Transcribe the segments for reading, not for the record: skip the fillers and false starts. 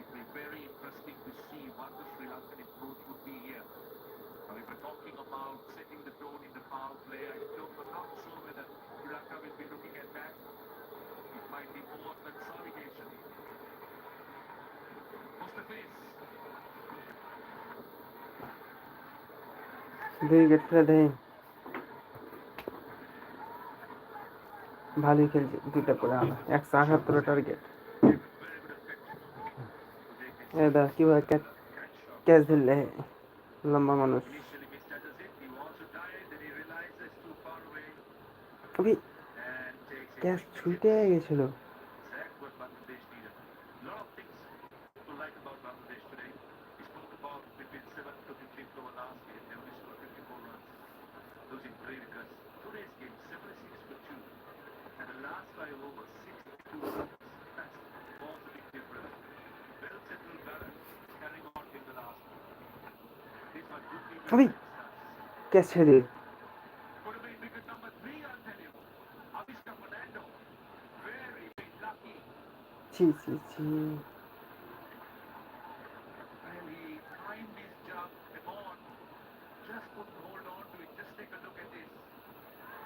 it will be very interesting to see what the Sri Lankan approach would be here. Now, if we're talking about setting the tone in the power play, I'm not sure whether Sri Lanka will be looking at that. It might be more consolidation. What's the face? দুই wicket ফেলে দেয়, ভালোই খেলছে, দুইটা করে আনা, 178 target. Very good effect to take this এ দা কিভাবে catch shot. Catch ধরলে লম্বা মানুষ। Initially misjudges it. He wants to tie it, then he realizes too far away okay, and takes it. Catch Quick ছুটে wickets. গেছিল। That's what Bangladesh needed. A lot of things to like about Bangladesh today. We spoke about between 7th to 15th over last game. They only scored 54 runs, losing 3 wickets. Today's game, 76 for 2. And the last 5 overs, 62 runs. Was a big difference. Well settled balance, carrying on in the last one. These were good people okay, youngsters. Catch ছেড়ে দিল। Could have been wicket number 3, I'll tell you. Avishka Fernando. Very big lucky. ছি ছি ছি। Well, he timed his jump. Come on. Just couldn't hold on to it. Just take a look at this.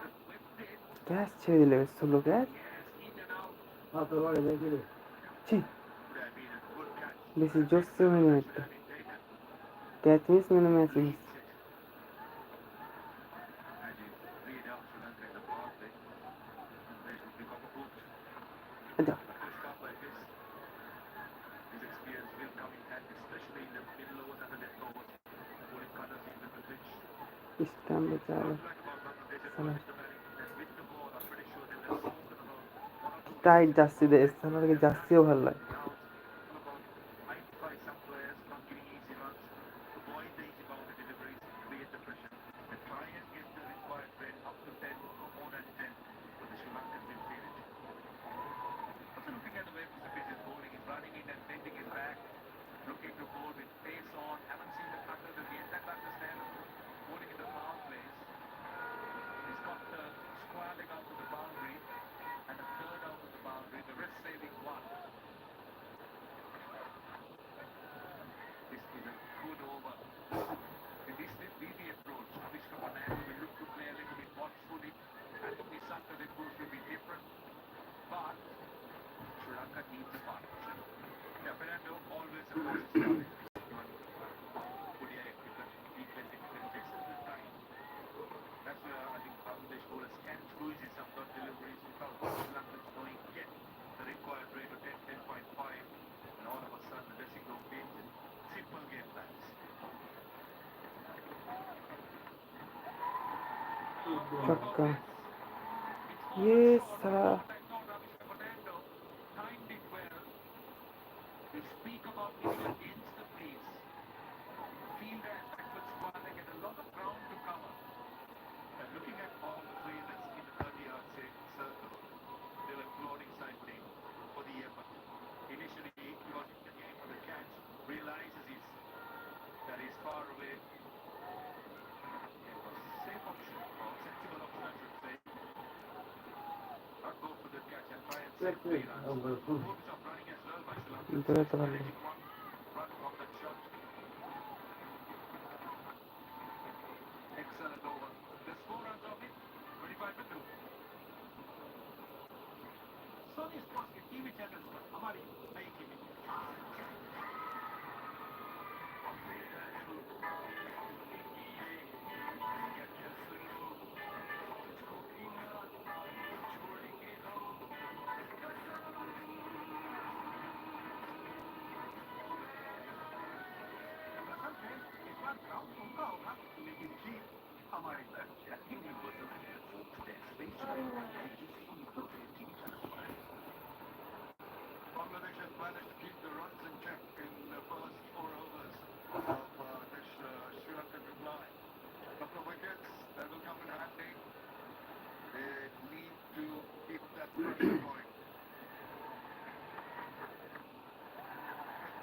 The whipped it. Catch ছেড়ে দিলে, slow catch. Yes, in and out. ছি, Would have been a good catch. বেশি An জোরসে excellent হয়নি catch should একটা। have been taken. Catch miss মানে match miss. Leads it. And he's laid out Sri Lanka in the power play. They should become a boot. আচ্ছা, A good start like this. His experience will come in handy, especially in the middle overs and the left overs. Bowling cutters into the pitch. Stump বেচারা। What I like about Bangladesh approach to batting, that with the ball, I'm pretty sure they will have spoken about one or two tight wickets jersey দেয়, in the সালারকে ball. জার্সিও ভালো লাগে। Now it's all about identify some players not giving easy runs, avoid the easy boundary deliveries, create the pressure, and try and get the required rate up to 10 or more than 10. But the Sri Lankans will feel it. Also looking at the way Mr. Fish is bowling, he's running in and bending his back, looking to bowl with pace on. Haven't seen the cutters as yet. That understand bowling in the power plays. He's got the square leg out to the boundary and a third out to the boundary. The rest saving one. This is a good over. In this BB approach, Avishka Fernando will look to play a little bit watchfully. Anthony Sanka's approach will be different. But Sri Lanka needs a partnership. Yeah, Fernando always a cautious strategy. ODI cricket, T20 cricket takes a little time. That's where I think Bangladesh bowlers can squeeze in some dot deliveries without Sri Lankans knowing yet the required rate of 10, 10.5, and all of a sudden the dressing room changes. Simple game plans. ছক্কা, ইয়ে সালা। I thought Avishka Fernando timed it well. We speak about hitting against the pace. Fielder and backward square, they get a lot of ground to cover. And looking at all the fielders in the 30-yard circle, they were applauding Saifullah for the effort. Initially, he was in the game for the catch, realizes that he's far away. It was safe option, or sensible option, I should say. Not go for the catch and try and save 3 runs. Good job running as well by Sri Lanka. দূরে তো ভালো। Managing 1 run from that shot. Excellent over. There's 4 runs of it, 25 for 2. Soni sports के TV channels पर हमारी नई TV इस बार ground उनका होगा, लेकिन जीत हमारी तरफ से। Bangladesh has managed to keep the runs in check in the first 4 overs of this Sri Lankan reply. A couple of wickets that will come in handy. They need to keep that pressure going.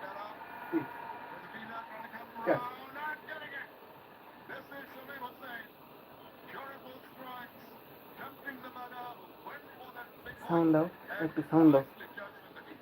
Bella, there's a fielder trying to come around, not getting it. This is Sami Hussain. Curable strikes, tempting the batter, went for that big one, sound দাও, and একটু sound দাও। nicely judged in the deep.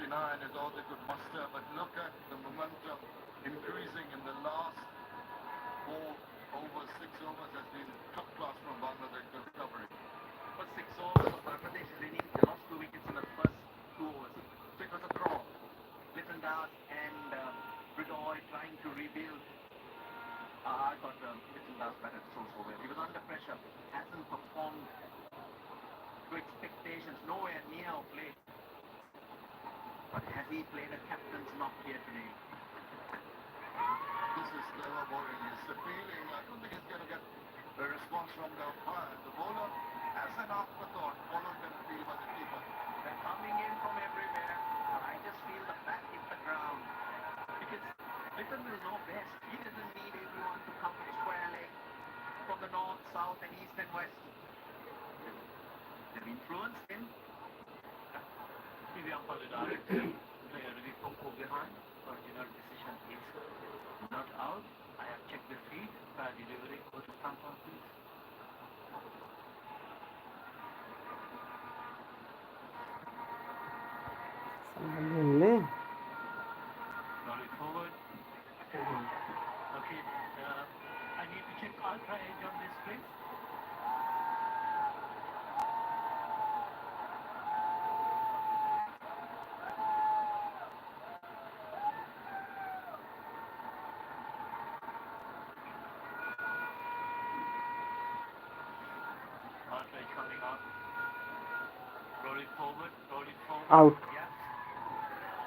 59 is all they could muster, but look at the momentum increasing in the last 6 overs has been top class from Bangladesh, the recovery. For 6 overs, Bangladesh winning, they lost 2 wickets in the first 2 overs. So it was a draw. Little Das and Bridoy trying to rebuild. I thought Little Das batted so well. He was under pressure, hasn't performed to expectations, nowhere near of late. But has he played a captain's knock here today? This is clever bowling. He's appealing. I don't think he's going to get a response from the umpire. The bowler, as an afterthought, followed an appeal by the keeper. They're coming in from everywhere, but I just feel the bat hit the ground. Because Little will know best. He doesn't need everyone to come squarely from the north, south, and east and west. They've influenced him. The umpire will direct player review from behind. Original decision is not out. I have checked the feed. Fair delivery. Go to front please. संभालने Roll it forward. Okay. I need to check ultra edge on this please. Ultra edge coming out. Roll it forward. Roll it forward. Out. Yeah.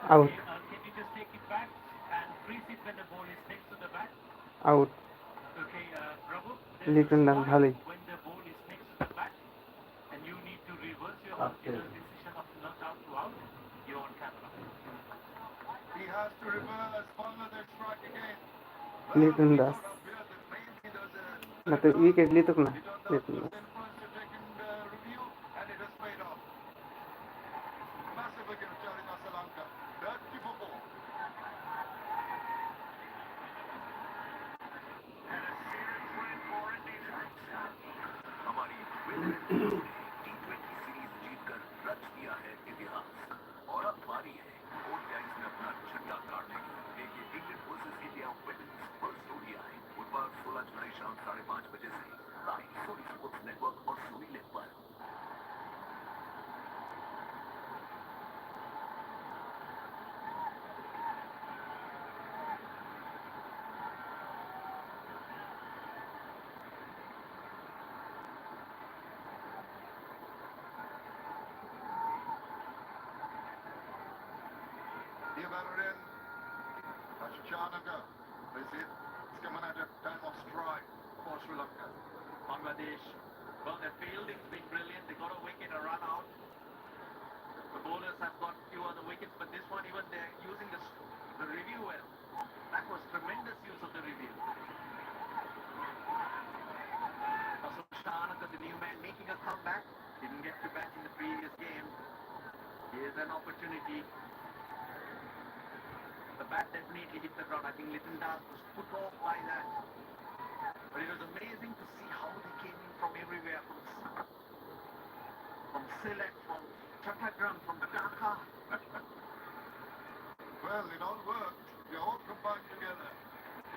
Out. Okay, can you just take it back and freeze it when the ball is next to the bat? Out. Okay, Prabhu, there's Little a Das spot ভালোই when the ball is next to the bat and you need to reverse your original decision of not out to out, you're on camera. He has to reverse. Bangladesh strike again. Little Das मतलब wicket लितोक ना Little Das Review and it has paid off. Massive wicket of Jarina Sri Lanka. 34. And a series win for India. हमारी women team ने टी20 series जीतकर रच दिया है इतिहास और अब बारी है ओडीआईज में अपना झंडा गाड़ने की। देखिए England versus India women's first ODI बुधवार 16 जुलाई शाम 5:30 बजे से लाइव सोनी स्पोर्ट्स नेटवर्क और सोनी लिव पर। Dear Battalion, Chanaka, this is coming at a time of stride for Sri Lanka. Bangladesh, well, their fielding's been brilliant. They got a wicket, a run out. The bowlers have got few other wickets, but this one, even they're using the review well. That was tremendous use of the review. Also, Chanaka, the new man, making a comeback. Didn't get to bat in the previous game. Here's an opportunity. The bat definitely hit the ground. I think Little Das was put off by that. But it was amazing to see how they came in from everywhere, from Sylhet, from Chattogram, from Dhaka. Well, it all worked. They all combined together.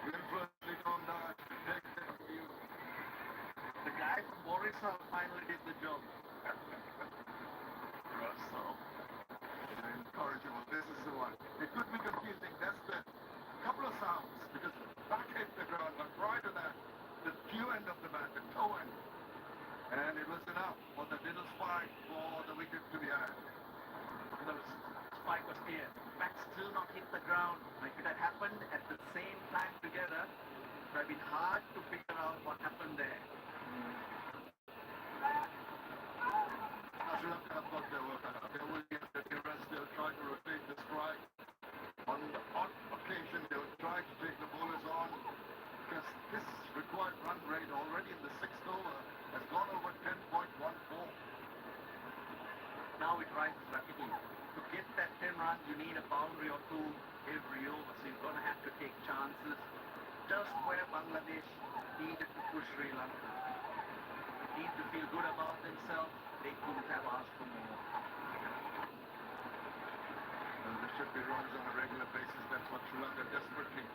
We influenced Little Das to take their view. The guy from Orissa finally did the job. Russell. Incorrigible. This is the one. It could be confusing. That's the couple of sounds because the bat hit the ground, but prior to that, the cue end of the bat, the toe end. And it was enough for the little spike for the wicket to be had. The spike was here. Bat still not hit the ground. If it had happened at the same time together, it would have been hard to figure out what happened there. Sri Lanka have got their work cut out. They will get the rest. They'll try to rotate the strike. On the odd occasion, they'll try to take the bowlers on because this required run rate already in the 6th over has gone over 10.14. Now it rises rapidly. To get that 10 runs, you need a boundary or two every over. So you're going to have to take chances. Just where Bangladesh needed to push Sri Lanka. Need to feel good about themselves. They couldn't have asked for more. There should be runs on a regular basis. That's what Sri Lanka desperately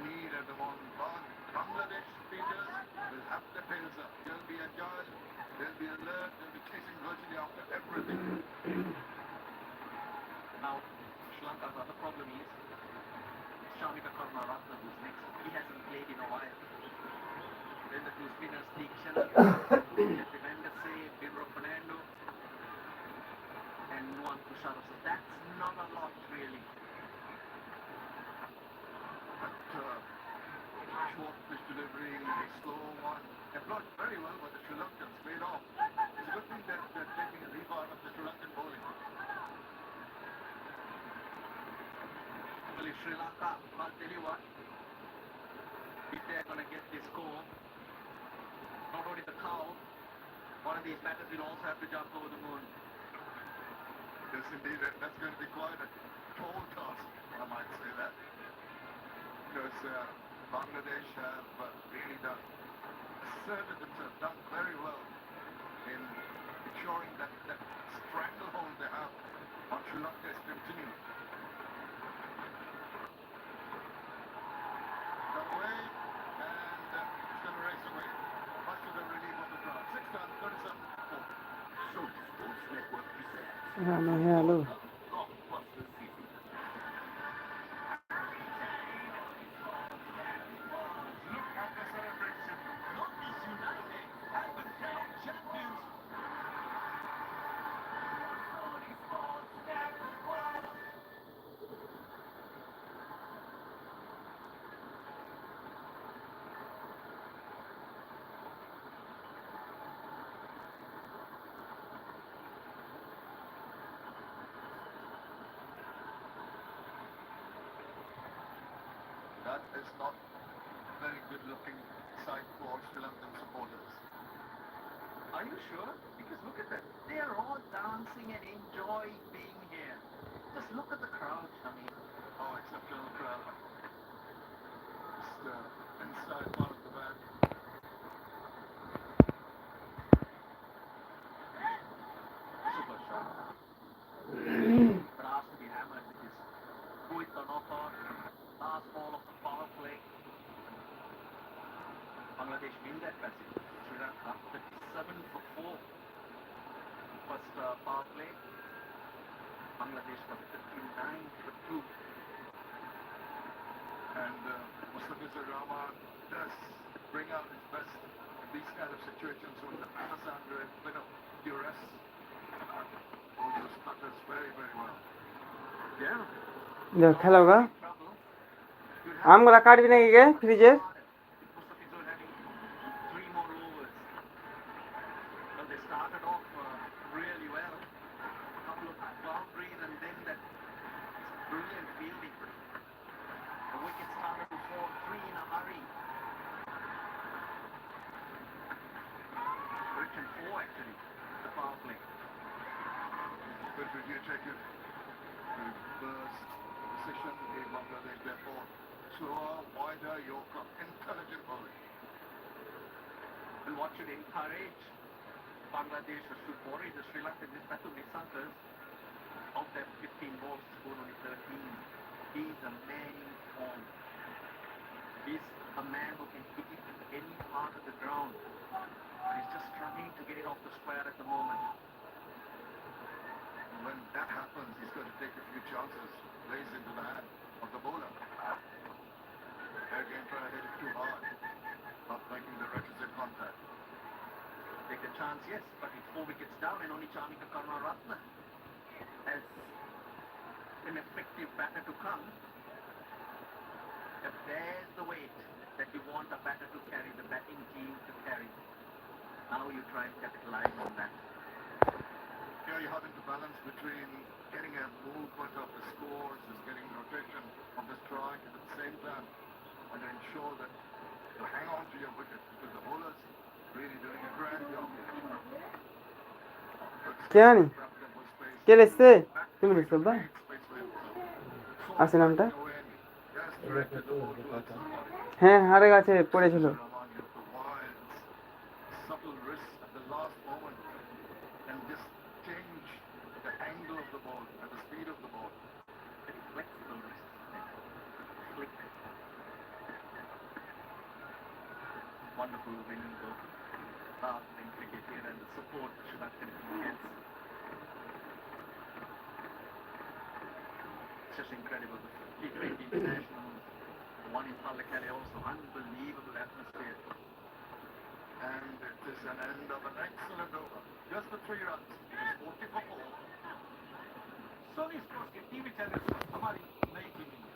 need at the moment. But Bangladesh fielders will have their tails up. They'll be agile, they'll be alert, they'll be chasing virtually after everything. Now, Sri Lanka's other problem is Shamika Karnaratne, who's next. He hasn't played in a while. Then the two spinners, Deekshana, Devendase, Birra Fernando, and Nuan Kusharo. So that's not a lot, really. But short pitch delivery, slow one, applied very well by the Sri Lankans, paid off. It's a good thing that they're taking a leave out of the Sri Lankan bowling. Well, if Sri Lanka, I'll tell you what, if they're going to get this score, not only the cow, one of these batters will also have to jump over the moon. Yes, indeed, that's going to be quite a tall task, I might say that. Because Bangladesh have really asserted themselves, done very well in ensuring that stranglehold they have on Sri Lanka is continued. Got away, and it's going to race away. Much to the relief of the crowd. 6 runs, 37 4. So Sports Network presents Hello, hello. Blockbuster season. Look at the celebration. Northeast United have become champions. That is not a very good looking sight for Sri Lankan supporters. Are you sure? Because look at them. They are all dancing and enjoying being here. Just look at the crowd, Shami. Oh, exceptional crowd. Just inside part of the band. Super shot. But asked to be hammered with this Kuwait on offer. Last ball of the power play. Bangladesh win that passage. Sri Lanka 37 for 4. First power play. Bangladesh got 59 for 2. And Mustafizer Rahman does bring out his best in these kind of situations when the batters are under a bit of duress. Also stutters very, very well. Yeah. দেখো খেলো গা Trouble. আমগুলা কাটবি নাকি গে ফ্রিজের Mustafizer having 3 more overs. Well, they started off really well. A couple of boundaries and then that brilliant fielding. The wicket started to fall 3 in a hurry. Rich and 4 actually, the power play. Good review taken. Reverse position in Bangladesh, therefore slower, wider, Yorker, intelligent bowling. And what should encourage Bangladesh to worry the Sri Lankan is Batu Nisankas of their 15 balls scored only 13. He's a man in form. He's a man who can hit it in any part of the ground. But he's just struggling to get it off the square at the moment. When that happens, he's going to take a few chances, plays into the hand of the bowler. Again, trying to hit it too hard, not making the requisite contact. Take a chance, yes, but it's 4 wickets down and only Shamika Karnaratne as an effective batter to come. If there's the weight that you want a batter to carry, the batting team to carry. Now you try and capitalize on that. Here you're having to balance between getting a movement of the scores and getting rotation of the strike at the same time and ensure that you hang on to your wicket because the bowlers really doing a grand job. কেন কে লেসছে তুমি লেসছো বা আছে নামটা হ্যাঁ হারে গাছে পড়েছিল Subtle wrist at the last moment and just change the angle of the ball and the speed of the ball. wonderful winning of playing cricket here and the support Sri Lankan team gets. It's just incredible. The T20 internationals, the one in Pallekele also, unbelievable atmosphere. And it is an end of an excellent over. Just the 3 runs. It is 40 for 4. Soni sports के TV channel पर हमारी नई team